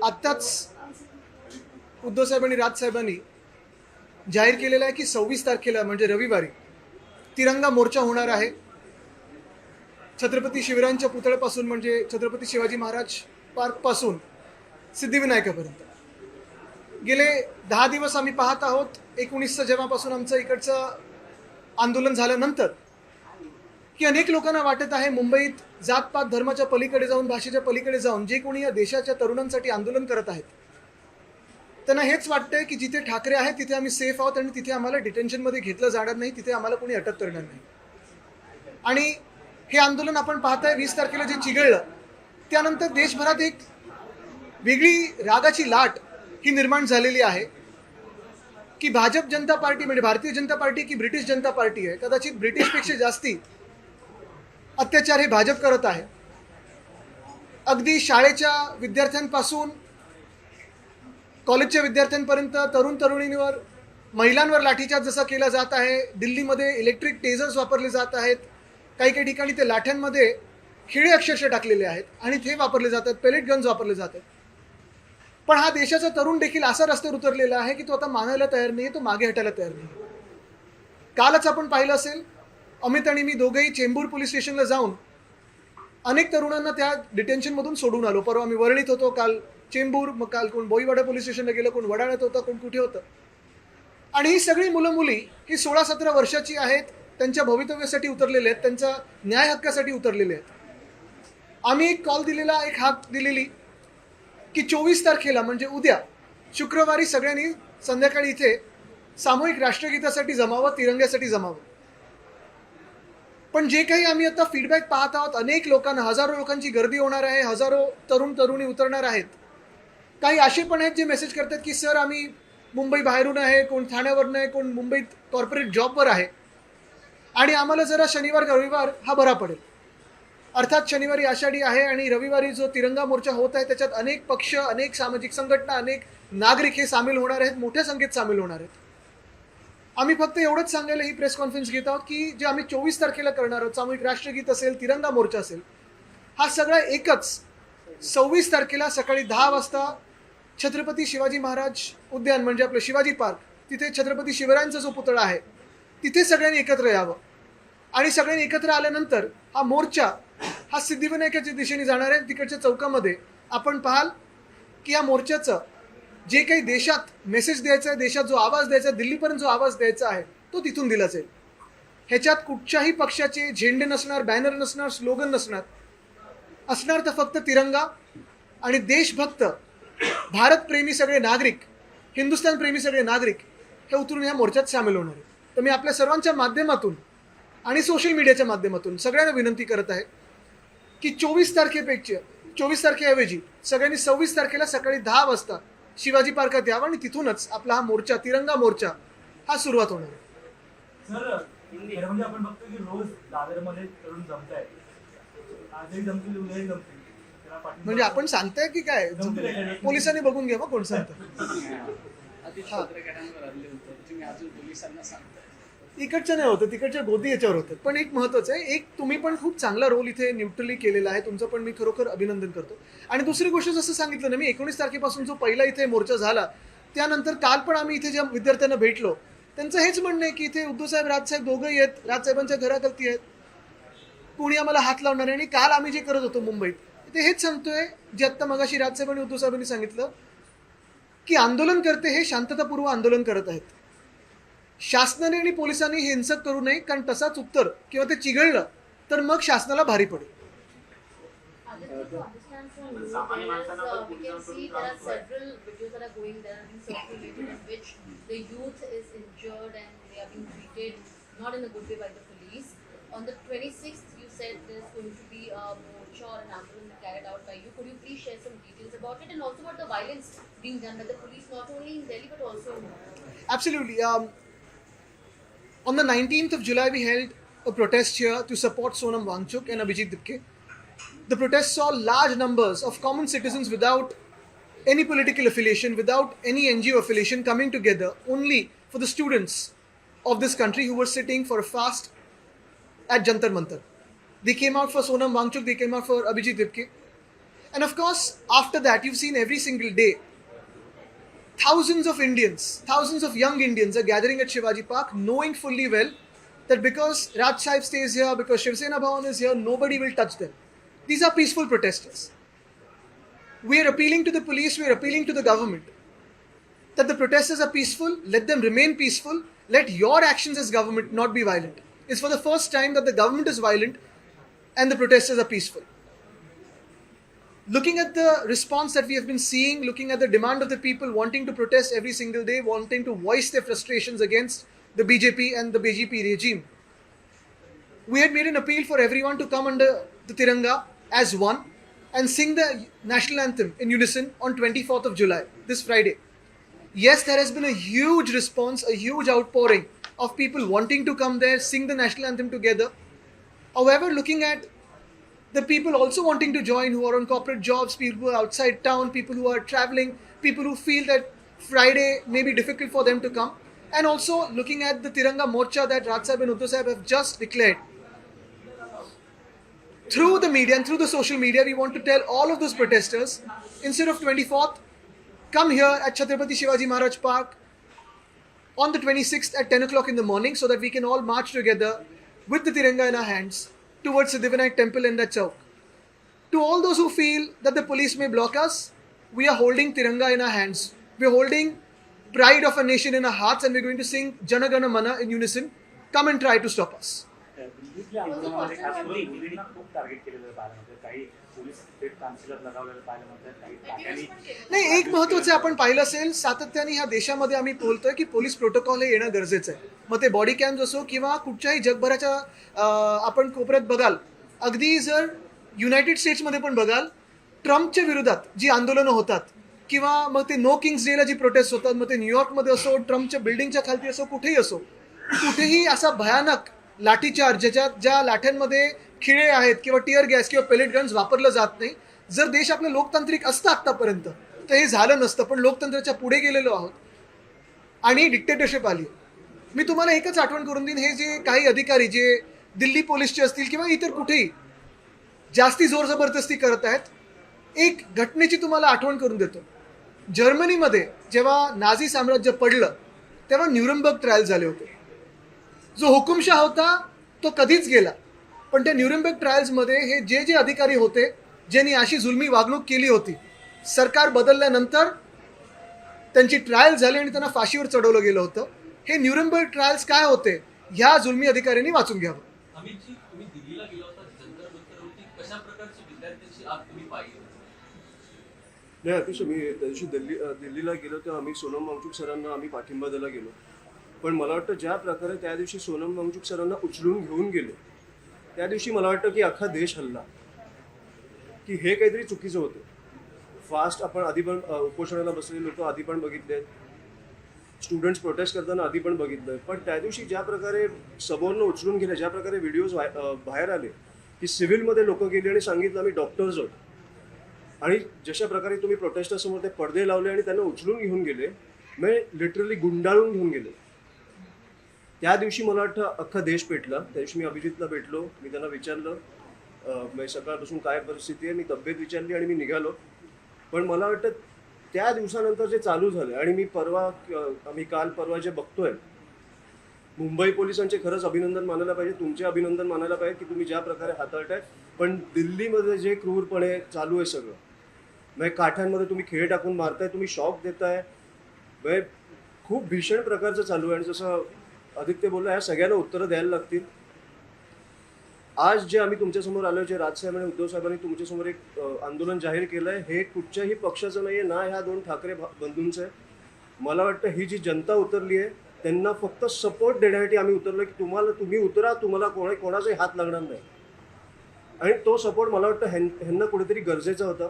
आत्ताच उद्धवसाहेब आणि राजसाहेबांनी जाहीर केलेलं आहे की 26 तारखेला म्हणजे रविवारी तिरंगा मोर्चा होणार आहे. छत्रपती शिवरायांच्या पुतळ्यापासून म्हणजे छत्रपती शिवाजी महाराज पार्कपासून सिद्धिविनायकापर्यंत. गेले 10 दिवस आम्ही पाहत आहोत 19 जेव्हापासून आमचं इकडचं आंदोलन झाल्यानंतर की अनेक लोकांना वाटत आहे मुंबईत जातपात धर्माच्या पलीकडे जाऊन भाषेच्या पलीकडे जाऊन जे कोणी या देशाच्या तरुणांसाठी आंदोलन करत आहेत त्यांना हेच वाटतंय की जिथे ठाकरे आहेत तिथे आम्ही सेफ आहोत आणि तिथे आम्हाला डिटेन्शनमध्ये घेतलं जाणार नाही, तिथे आम्हाला कोणी अटक करणार नाही. आणि हे आंदोलन आपण पाहताय 20 तारखेला जे चिघळलं त्यानंतर देशभरात एक वेगळी रागाची लाट ही निर्माण झालेली आहे की भाजप जनता पार्टी म्हणजे भारतीय जनता पार्टी की ब्रिटिश जनता पार्टी आहे. कदाचित ब्रिटिशपेक्षा जास्ती अत्याचार हे भाजप करत आहे. अगदी शाळेच्या विद्यार्थ्यांपासून कॉलेजच्या विद्यार्थ्यांपर्यंत तरुण तरुणींवर महिलांवर लाठीचार्ज जसा केला जात आहे. दिल्लीमध्ये इलेक्ट्रिक टेझर्स वापरले जात आहेत. काही काही ठिकाणी ते लाठ्यांमध्ये खिळे अक्षरशः टाकलेले आहेत आणि ते वापरले जातात. पेलेट गन्स वापरले जातात. पण हा देशाचा तरुण देखील असा रस्त्यावर उतरलेला आहे की तो आता मानायला तयार नाही, तो मागे हटायला तयार नाही. कालच आपण पाहिलं असेल अमित आणि मी दोघेही चेंबूर पोलीस स्टेशनला जाऊन अनेक तरुणांना त्या डिटेन्शनमधून सोडून आलो. परवा आम्ही वरळीत होतो, काल चेंबूर, मग काल कोण बोईवाडा पोलीस स्टेशनला गेलं, कोण वडाळ्यात होतं, कोण कुठे होतं. आणि ही सगळी मुलं मुली ही 16-17 वर्षाची आहेत. त्यांच्या भवितव्यासाठी उतरलेले आहेत, त्यांच्या न्याय हक्कासाठी उतरलेले आहेत. आम्ही एक कॉल दिलेला, एक हाक दिलेली की 24 तारखेला म्हणजे उद्या शुक्रवारी सगळ्यांनी संध्याकाळी इथे सामूहिक राष्ट्रगीतासाठी जमावं, तिरंग्यासाठी जमावं. पण जे काही आम्ही आता फीडबॅक पाहत आहोत, अनेक लोकांना, हजारो लोकांची गर्दी होणार आहे, हजारो तरुण तरुणी उतरणार आहेत. काही असे पण आहेत जे मेसेज करतात की सर आम्ही मुंबई बाहेरून आहे, कोण ठाण्यावरनं आहे, कोण मुंबईत कॉर्पोरेट जॉबवर आहे आणि आम्हाला जरा शनिवार रविवार हा बरा पडेल. अर्थात शनिवारी आषाढी आहे आणि रविवारी जो तिरंगा मोर्चा होत आहे त्याच्यात अनेक पक्ष, अनेक सामाजिक संघटना, अनेक नागरिक हे सामील होणार आहेत, मोठ्या संख्येत सामील होणार आहेत. आम्ही फक्त एवढंच सांगायला ही प्रेस कॉन्फरन्स घेत आहोत की जे आम्ही 24 तारखेला करणार आहोत, सामूहिक राष्ट्रगीत असेल, तिरंगा मोर्चा असेल, हा सगळा एकच 26 तारखेला सकाळी 10 वाजता छत्रपती शिवाजी महाराज उद्यान म्हणजे आपलं शिवाजी पार्क, तिथे छत्रपती शिवरायांचा जो पुतळा आहे तिथे सगळ्यांनी एकत्र यावं. आणि सगळ्यांनी एकत्र आल्यानंतर हा मोर्चा हा सिद्धिविनायकाच्या दिशेने जाणार आहे. तिकडच्या चौकामध्ये आपण पाहाल की या मोर्चाचं जे काही देशात मेसेज द्यायचा आहे, देशात जो आवाज द्यायचा आहे, दिल्लीपर्यंत जो आवाज द्यायचा आहे तो तिथून दिला जाईल. ह्याच्यात कुठच्याही पक्षाचे झेंडे नसणार, बॅनर नसणार, स्लोगन नसणार. असणार तर फक्त तिरंगा आणि देशभक्त, भारतप्रेमी सगळे नागरिक, हिंदुस्थान प्रेमी सगळे नागरिक हे उतरून ह्या मोर्चात सामील होणार आहेत. तर मी आपल्या सर्वांच्या माध्यमातून आणि सोशल मीडियाच्या माध्यमातून सगळ्यांना विनंती करत आहे की 24 तारखेऐवजी सगळ्यांनी 26 तारखेला सकाळी 10 वाजता शिवाजी पार्कात यावं आणि तिथूनच आपला हा मोर्चा, तिरंगा मोर्चा हा सुरुवात होणार आहे. सर, म्हणजे आपण बघतो की रोज दादरमध्ये तरुण जमताय, आजही जमतील, उद्याही जमतील. म्हणजे आपण सांगताय की काय, पोलिसांनी बघून घ्या कोण सांगतं. इकडचं नाही होतं, तिकडच्या गोदी याच्यावर होतं. पण एक महत्त्वाचं आहे, एक तुम्ही पण खूप चांगला रोल इथे न्यूट्रली केलेला आहे, तुमचं पण मी खरोखर अभिनंदन करतो. आणि दुसरी गोष्ट जसं सांगितलं ना मी, 19 तारखेपासून जो पहिला इथे मोर्चा झाला त्यानंतर काल पण आम्ही इथे ज्या विद्यार्थ्यांना भेटलो त्यांचं हेच म्हणणं आहे की इथे उद्धवसाहेब राजसाहेब दोघंही आहेत, राजसाहेबांच्या घराखालती आहेत, कोणी आम्हाला हात लावणार आहे. आणि काल आम्ही जे करत होतो मुंबईत ते हेच सांगतोय जे आत्ता मगाशी राजसाहेब आणि उद्धवसाहेबांनी सांगितलं की आंदोलनकर्ते हे शांततापूर्व आंदोलन करत आहेत. शासनाने आणि पोलिसांनी हे हिंसक करू नये, कारण तसाच उत्तर किंवा ते चिघळलं तर मग शासनाला भारी पडेल. On the 26th, you said there's going to be a mocha or an ambulance carried out by you. Could you please share some details about it and also about the violence being done by the police, not only in Delhi but also in Mumbai? Absolutely. On the 19th of July, we held a protest here to support Sonam Wangchuk and Abhijit Dipke. The protest saw large numbers of common citizens without any political affiliation, without any NGO affiliation, coming together only for the students of this country who were sitting for a fast at Jantar Mantar. They came out for Sonam Wangchuk, they came out for Abhijit Dipke. And of course, after that, you've seen every single day, thousands of Indians, thousands of young Indians are gathering at Shivaji Park, knowing fully well that because Raj Sahib stays here, because Shiv Sena Bhavan is here, nobody will touch them. These are peaceful protesters. We are appealing to the police, we are appealing to the government that the protesters are peaceful, let them remain peaceful, let your actions as government not be violent. It's for the first time that the government is violent and the protesters are peaceful. Looking at the response that we have been seeing, looking at the demand of the people wanting to protest every single day, wanting to voice their frustrations against the BJP and the BJP regime, we had made an appeal for everyone to come under the Tiranga as one and sing the national anthem in unison on 24th of July, this Friday. Yes, there has been a huge response, a huge outpouring of people wanting to come there, sing the national anthem together. However, looking at the people also wanting to join who are on corporate jobs, people who are outside town, people who are traveling, people who feel that Friday may be difficult for them to come, and also looking at the Tiranga Morcha that Raj Sahib and Uddhav Sahib have just declared. Through the media and through the social media, we want to tell all of those protesters, instead of 24th, come here at Chhatrapati Shivaji Maharaj Park on the 26th at 10 o'clock in the morning so that we can all march together with the Tiranga in our hands towards Siddhivinayak temple in that chowk. To all those who feel that the police may block us, we are holding Tiranga in our hands. We are holding pride of a nation in our hearts and we are going to sing Jana Gana Mana in unison. Come and try to stop us. दिल्लीतल्या आंदोलनामध्ये खास करून मुलींना खूप target केलेलं पाहायला मिळतं. काही पोलीस थेट काउन्सिलर लगावलेलं पाहायला मिळतं. काही टाक्यांनी नाही, एक महत्त्वाचं आपण पाहिलं असेल, सातत्याने ह्या देशामध्ये आम्ही बोलतोय की पोलीस प्रोटोकॉल हे येणं गरजेचं आहे. मग ते बॉडी कॅम्स असो किंवा कुठच्याही जगभराच्या आपण कोपऱ्यात बघाल, अगदी जर युनायटेड स्टेट्समध्ये पण बघाल, ट्रम्पच्या विरोधात जी आंदोलनं होतात किंवा मग ते नो किंग्स डेला जी प्रोटेस्ट होतात, मग ते न्यूयॉर्कमध्ये असो, ट्रम्पच्या बिल्डिंगच्या खालती असो, कुठेही असो, कुठेही असा भयानक लाठीचार्ज ज्याच्यात ज्या लाठ्यांमध्ये खिळे आहेत किंवा टिअर गॅस किंवा पेलेट गन्स वापरलं जात नाही. जर देश आपलं लोकतांत्रिक असतं आत्तापर्यंत तर हे झालं नसतं, पण लोकतंत्राच्या पुढे गेलेलो आहोत आणि डिक्टेटरशिप आली. मी तुम्हाला एकच आठवण करून देईन, हे जे काही अधिकारी जे दिल्ली पोलीसचे असतील किंवा इतर कुठेही जास्ती जोर जबरदस्ती करत आहेत, एक घटनेची तुम्हाला आठवण करून देतो. जर्मनीमध्ये जेव्हा नाझी साम्राज्य पडलं तेव्हा न्यूरमबर्ग ट्रायल झाले होते. जो हुकुमशाह होता तो कधीच गेला, पण त्या न्यूरमबर्ग ट्रायल्समध्ये हे जे जे अधिकारी होते ज्यांनी अशी जुलमी वागणूक केली होती, सरकार बदलल्यानंतर त्यांची ट्रायल झाली आणि त्यांना फाशीवर चढवलं गेलं होतं. हे न्यूरमबर्ग ट्रायल्स काय होते ह्या जुलमी अधिकाऱ्यांनी वाचून घ्यावं. अमितजी, तुम्ही दिल्लीला गेला होता, जंतर मंतरवरती कशा प्रकारची विद्यार्थ्यांची आग तुम्ही पाहिली? नाही, अतिशय मी त्या दिवशी दिल्लीला गेलो तेव्हा आम्ही सोनम वांगचुक सरांना आम्ही पाठिंबा द्यायला गेलो. पण मला वाटतं ज्या प्रकारे त्या दिवशी सोनम वांगचुक सरांना उचलून घेऊन गेले, त्या दिवशी मला वाटतं की अख्खा देश हल्ला, की हे काहीतरी चुकीचं होतं. फास्ट आपण आधी पण उपोषणाला बसलेले लोक आधी पण बघितले, स्टुडंट्स प्रोटेस्ट करताना आधी पण बघितलं. पण त्या दिवशी ज्या प्रकारे सबोरनं उचलून गेले, ज्या प्रकारे व्हिडिओज बाहेर आले की सिव्हिलमध्ये लोक गेली आणि सांगितलं आम्ही डॉक्टर्स आहोत, आणि जशा प्रकारे तुम्ही प्रोटेस्टरसमोर ते पडदे लावले आणि त्यांना उचलून घेऊन गेले, म्हणजे लिटरली गुंडाळून घेऊन गेले. त्या दिवशी मला वाटतं अख्खा देश पेटला. त्या दिवशी मी अभिजितला भेटलो, मी त्यांना विचारलं म्हणजे सकाळपासून काय परिस्थिती आहे, मी तब्येत विचारली आणि मी निघालो. पण मला वाटतं त्या दिवसानंतर जे चालू झालं, आणि आम्ही काल परवा जे बघतोय, मुंबई पोलिसांचे खरंच अभिनंदन मानायला पाहिजे, तुमचे अभिनंदन मानायला पाहिजे की तुम्ही ज्या प्रकारे हाताळताय. पण दिल्लीमध्ये जे क्रूरपणे चालू आहे सगळं, म्हणजे काठ्यांमध्ये तुम्ही खेळ टाकून मारताय, तुम्ही शॉक देताय, म्हणजे खूप भीषण प्रकारचं चालू आहे. आणि जसं आदित्य बोलला, ह्या सगळ्यांना उत्तरं द्यायला लागतील. आज जे आम्ही तुमच्यासमोर आलो, जे राजसाहेब आणि उद्धव साहेबांनी तुमच्यासमोर एक आंदोलन जाहीर केलं आहे, हे कुठच्याही पक्षाचं नाही आहे, ना ह्या दोन ठाकरे बंधूंचं आहे. मला वाटतं ही जी जनता उतरली आहे त्यांना फक्त सपोर्ट देण्यासाठी आम्ही उतरलो की तुम्ही उतरा, तुम्हाला कोणाचाही हात लागणार नाही. आणि तो सपोर्ट मला वाटतं ह्यांना कुठेतरी गरजेचा होता.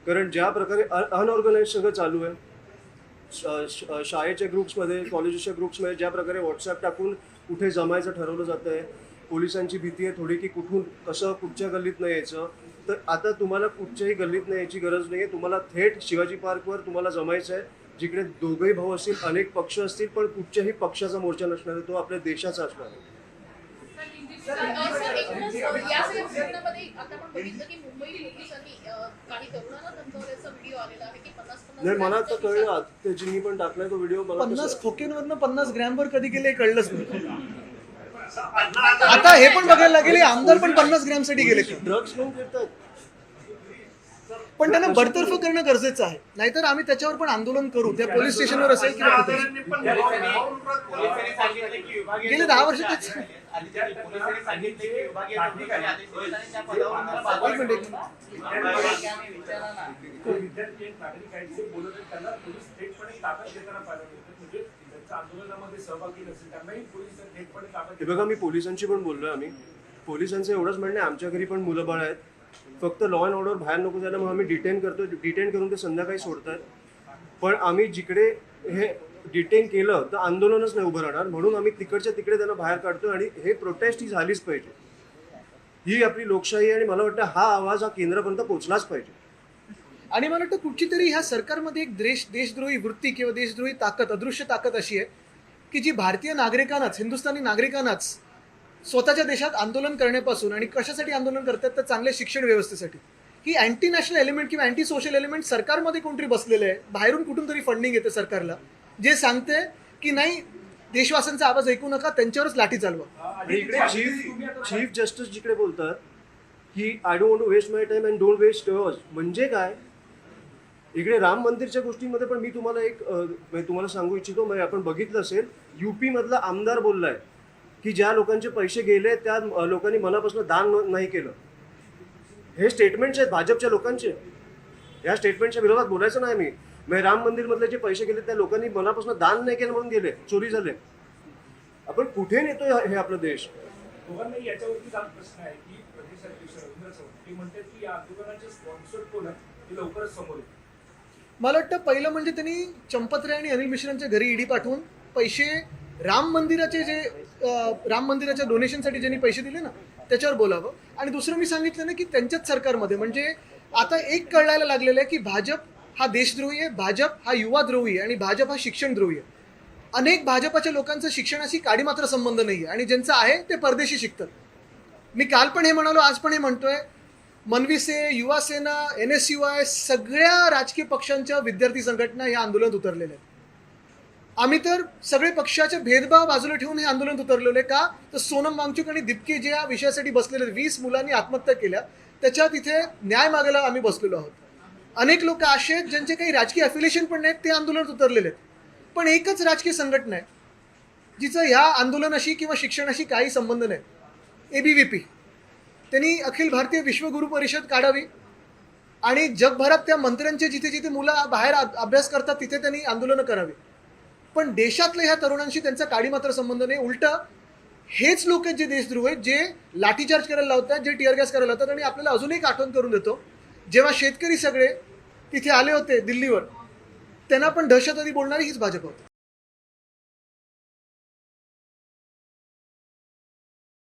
कारण ज्या प्रकारे अनऑर्गनाइज सगळं चालू आहे, शाळेच्या ग्रुप्समध्ये, कॉलेजेसच्या ग्रुप्समध्ये ज्या प्रकारे व्हॉट्सॲप टाकून कुठे जमायचं ठरवलं जातं आहे, पोलिसांची भीती आहे थोडी की कुठच्या गल्लीत नाही यायचं. तर आता तुम्हाला कुठच्याही गल्लीत नाही यायची गरज नाही आहे. तुम्हाला थेट शिवाजी पार्कवर तुम्हाला जमायचं आहे, जिकडे दोघंही भाऊ असतील, अनेक पक्ष असतील, पण कुठच्याही पक्षाचा मोर्चा नसणार आहे, तो आपल्या देशाचा असणार आहे. सर, एकूणच या सगळ्या प्रकरणामध्ये आता आपण बघितलं की मुंबई पोलिसांनी काही तरुणांना धमकावल्याचा व्हिडिओ आलेला आहे की 50-50 नाही मला आता ग्रॅमच्या कळलं त्याची मी पण टाकलाय तो व्हिडिओ मला 50 कसं- खोकेनवरनं 50 ग्रॅमवर कधी गेले हे कळलंच नाही. आता हे पण बघायला लागेल हे आमदार पण 50 ग्रॅमसाठी गेले का? ड्रग्स घेऊन फिरतात. पण त्यांना बडतर्फ करणं गरजेचं आहे, नाहीतर आम्ही त्याच्यावर पण आंदोलन करू, त्या पोलीस स्टेशनवर असेल किंवा कुठे. पोलिसांनी सांगितलं की विभागीय गेले 10 वर्ष तेच. अधिकारी पोलिसांनी सांगितले की विभागीय अधिकारी आदेश दिले आणि त्या पदावरून त्याला एक बाजूला मिनिट, एक मिनिट. विद्यार्थी एक नागरिक आहेत जे बोलत आहेत त्यांना पोलीस थेटपणे ताब्यात घेताना पाहिलं होतं. म्हणजे त्यांच्या आंदोलनामध्ये सहभागी नसेल त्यांनाही पोलीस थेटपणे ताब्यात हे बघा मी पोलिसांशी पण बोललोय आम्ही. पोलिसांचं एवढंच म्हणणं आहे आमच्या घरी पण मुलं बाळ आहेत, फक्त लॉ अँड ऑर्डर बाहेर नको जायला म्हणून आम्ही डिटेन करतो. डिटेन करून ते संध्याकाळी सोडतात. पण आम्ही जिकडे हे डिटेन केलं तर आंदोलनच नाही उभं राहणार, म्हणून आम्ही तिकडच्या तिकडे त्यांना बाहेर काढतो आणि हे प्रोटेस्ट ही झालीच पाहिजे. ही आपली लोकशाही आहे आणि मला वाटतं हा आवाज हा केंद्रापर्यंत पोहोचलाच पाहिजे. आणि मला वाटतं कुठची तरी ह्या सरकारमध्ये एक देशद्रोही वृत्ती किंवा देशद्रोही ताकद, अदृश्य ताकद अशी आहे की जी भारतीय नागरिकांनाच, हिंदुस्थानी नागरिकांनाच स्वतःच्या देशात आंदोलन करण्यापासून, आणि कशासाठी आंदोलन करतात तर चांगल्या शिक्षण व्यवस्थेसाठी, ही अँटी नॅशनल एलिमेंट किंवा अँटी सोशल एलिमेंट सरकारमध्ये कोणतरी बसलेलं आहे. बाहेरून कुठून तरी फंडिंग येते सरकारला, जे सांगते की नाही देशवासियांचा आवाज ऐकू नका, त्यांच्यावरच लाठी चालवा. आणि इकडे चीफ जस्टिस जिकडे बोलतात की I don't want to waste my time and don't waste yours, म्हणजे काय? इकडे राम मंदिरच्या गोष्टीमध्ये पण मी तुम्हाला तुम्हाला सांगू इच्छितो, म्हणजे आपण बघितलं असेल UP मधला आमदार बोललाय की ज्या लोकांचे पैसे गेले त्या लोकांनी मनापासून दान नाही केलं. हे स्टेटमेंट्स आहेत भाजपच्या लोकांचे. या स्टेटमेंटच्या विरोधात बोलायचं नाही मी. म्हणजे राम मंदिर मधले जे पैसे गेले त्या लोकांनी मनापासून दान नाही केलं म्हणून गेले, चोरी झाले. आपण कुठे नेतोय हे आपला देश? दोघांनाही याच्यावरती एक प्रश्न आहे की प्रदेशाध्यक्ष रवींद्र चव्हाण ते म्हणतात की या आंदोलनाचे स्पॉन्सर कोण आहे ते लवकरच समोर येईल. मला वाटतं पहिलं म्हणजे त्यांनी चंपतराय आणि अनिल मिश्रांच्या घरी ईडी पाठवून पैसे राम मंदिराच्या डोनेशनसाठी ज्यांनी पैसे दिले ना त्याच्यावर बोलावं. आणि दुसरं मी सांगितलं ना की त्यांच्याच सरकारमध्ये म्हणजे आता एक कळायला लागलेलं आहे की भाजप हा देशद्रोही आहे, भाजप हा युवाद्रोही आहे आणि भाजप हा शिक्षणद्रोही आहे. अनेक भाजपाच्या लोकांचं शिक्षणाशी काडी मात्र संबंध नाही आहे आणि ज्यांचं आहे ते परदेशी शिकतात. मी काल पण हे म्हणालो, आज पण हे म्हणतोय, मनविसे, युवा सेना, NSUI सगळ्या राजकीय पक्षांच्या विद्यार्थी संघटना या आंदोलनात उतरलेल्या आहेत. आम्ही तर सगळे पक्षाचे भेदभाव बाजूला ठेवून हे आंदोलन उतरलेले का? तर सोनम वांगचुक आणि दीपके जे या विषयासाठी बसलेले, 20 मुलांनी आत्महत्या केल्या, त्याच्यात इथे न्याय मागायला आम्ही बसलेलो आहोत. अनेक लोक असे आहेत ज्यांचे काही राजकीय अफिलिएशन पण नाहीत, ते आंदोलनात उतरलेले आहेत. पण एकच राजकीय संघटना आहे जिचं ह्या आंदोलनाशी किंवा शिक्षणाशी काही संबंध नाही, ABVP. त्यांनी अखिल भारतीय विश्वगुरू परिषद काढावी आणि जगभरात त्या मंत्र्यांचे जिथे जिथे मुलं बाहेर अभ्यास करतात तिथे त्यांनी आंदोलनं करावी. पण देशातल्या ह्या तरुणांशी त्यांचा काडी मात्र संबंध नाही. उलटं हेच लोक आहेत जे देशद्रोह आहेत, जे लाठीचार्ज करायला लावतात, जे टिअर गॅस करायला लावतात. आणि आपल्याला अजून एक आठवण करून देतो, जेव्हा शेतकरी सगळे तिथे आले होते दिल्लीवर, त्यांना पण दहशतवादी बोलणारी हीच भाजप होती.